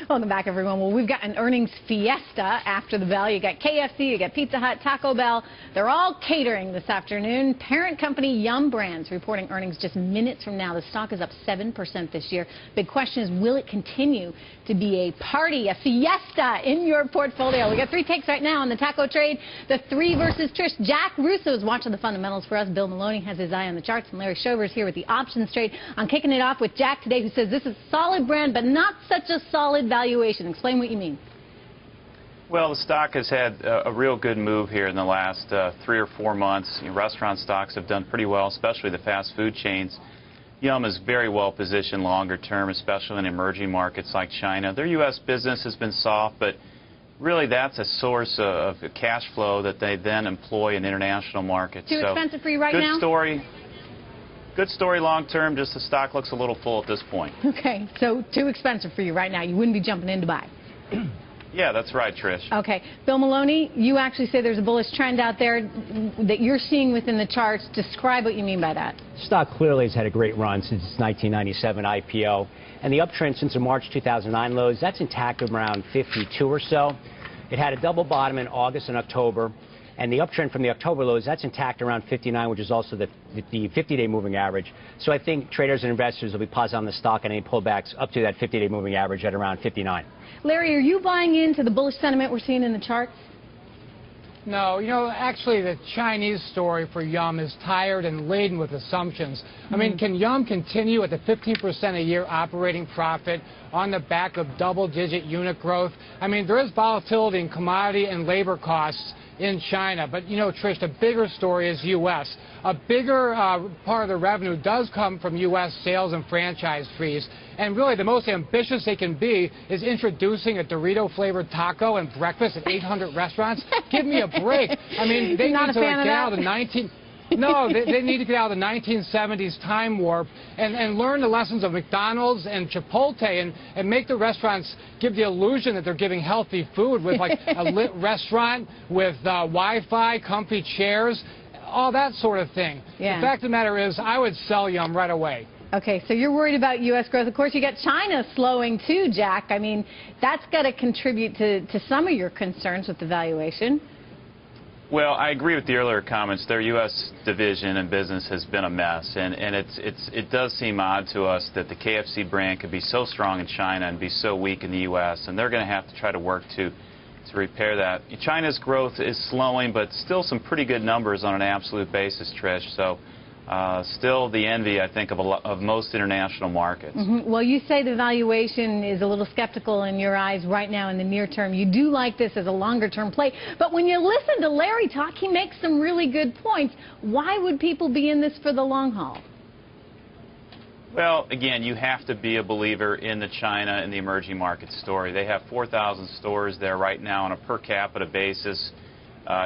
Welcome back, everyone. Well, we've got an earnings fiesta after the bell. You got KFC, you got Pizza Hut, Taco Bell. They're all catering this afternoon. Parent company Yum! Brands reporting earnings just minutes from now. The stock is up 7% this year. Big question is, will it continue to be a party, a fiesta in your portfolio? We got three takes right now on the taco trade. The three versus Trish. Jack Russo is watching the fundamentals for us. Bill Maloney has his eye on the charts, and Larry Schover is here with the options trade. I'm kicking it off with Jack today, who says this is a solid brand, but not such a solid valuation. Explain what you mean. Well, the stock has had a real good move here in the last 3 or 4 months. Restaurant stocks have done pretty well, especially the fast food chains. Yum is very well positioned longer term, especially in emerging markets like China. Their U.S. business has been soft, but really that's a source of cash flow that they then employ in international markets. Too expensive for you right now? Good story. Good story long term, just the stock looks a little full at this point. Okay, so too expensive for you right now. You wouldn't be jumping in to buy. Yeah, that's right, Trish. Okay. Bill Maloney, you actually say there's a bullish trend out there that you're seeing within the charts. Describe what you mean by that. Stock clearly has had a great run since its 1997 IPO. And the uptrend since the March 2009 lows, that's intact around 52 or so. It had a double bottom in August and October. And the uptrend from the October lows, that's intact around 59, which is also the 50-day moving average. So I think traders and investors will be positive on the stock and any pullbacks up to that 50-day moving average at around 59. Larry, are you buying into the bullish sentiment we're seeing in the charts? No, actually the Chinese story for Yum is tired and laden with assumptions. I mean, can Yum continue at the 15% a year operating profit on the back of double-digit unit growth? I mean, there is volatility in commodity and labor costs in China. But, Trish, the bigger story is U.S. A bigger part of the revenue does come from U.S. sales and franchise fees. And really the most ambitious they can be is introducing a Dorito-flavored taco and breakfast at 800 restaurants. Give me a break. I mean, they need to get out of the they need to get out of the 1970s time warp and learn the lessons of McDonald's and Chipotle and make the restaurants give the illusion that they're giving healthy food with like a lit restaurant with Wi-Fi, comfy chairs, all that sort of thing. Yeah. The fact of the matter is, I would sell Yum right away. Okay, so you're worried about U.S. growth. Of course, you got China slowing too, Jack. I mean, that's got to contribute to some of your concerns with the valuation. Well, I agree with the earlier comments. Their U.S. division and business has been a mess, and it does seem odd to us that the KFC brand could be so strong in China and be so weak in the U.S., and they're going to have to try to work to repair that. China's growth is slowing, but still some pretty good numbers on an absolute basis, Trish. So still the envy, I think, of most international markets. Well, you say the valuation is a little skeptical in your eyes right now in the near term. You do like this as a longer-term play. But when you listen to Larry talk, he makes some really good points. Why would people be in this for the long haul? Well, again, you have to be a believer in the China and the emerging market story. They have 4,000 stores there right now on a per capita basis.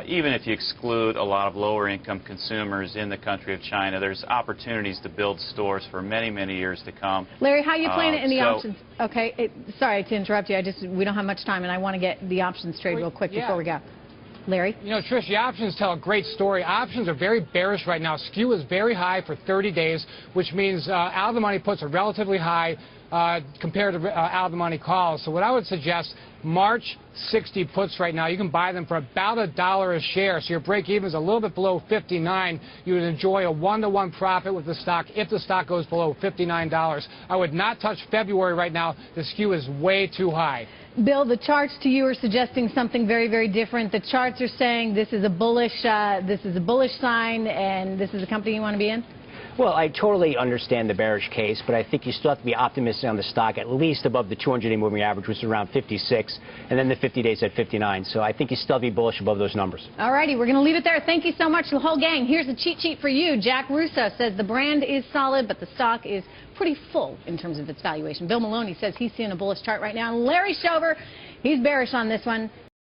Even if you exclude a lot of lower-income consumers in the country of China, there's opportunities to build stores for many, many years to come. Larry, how are you playing it in the options? Okay, sorry to interrupt you. We don't have much time, and I want to get the options trade real quick before we go. Larry? Trish, the options tell a great story. Options are very bearish right now. Skew is very high for 30 days, which means out-of-the-money puts are relatively high compared to out-of-the-money calls. So what I would suggest, March 60 puts right now, you can buy them for about $1 a share. So your break-even is a little bit below 59. You would enjoy a 1-to-1 profit with the stock if the stock goes below $59. I would not touch February right now. The skew is way too high. Bill, the charts to you are suggesting something very, very different. The charts are saying this is a bullish sign, and this is a company you want to be in? Well, I totally understand the bearish case, but I think you still have to be optimistic on the stock, at least above the 200-day moving average, which is around 56, and then the 50 days at 59. So I think you still have to be bullish above those numbers. All righty, we're going to leave it there. Thank you so much, the whole gang. Here's a cheat sheet for you. Jack Russo says the brand is solid, but the stock is pretty full in terms of its valuation. Bill Maloney says he's seeing a bullish chart right now. And Larry Schover, he's bearish on this one.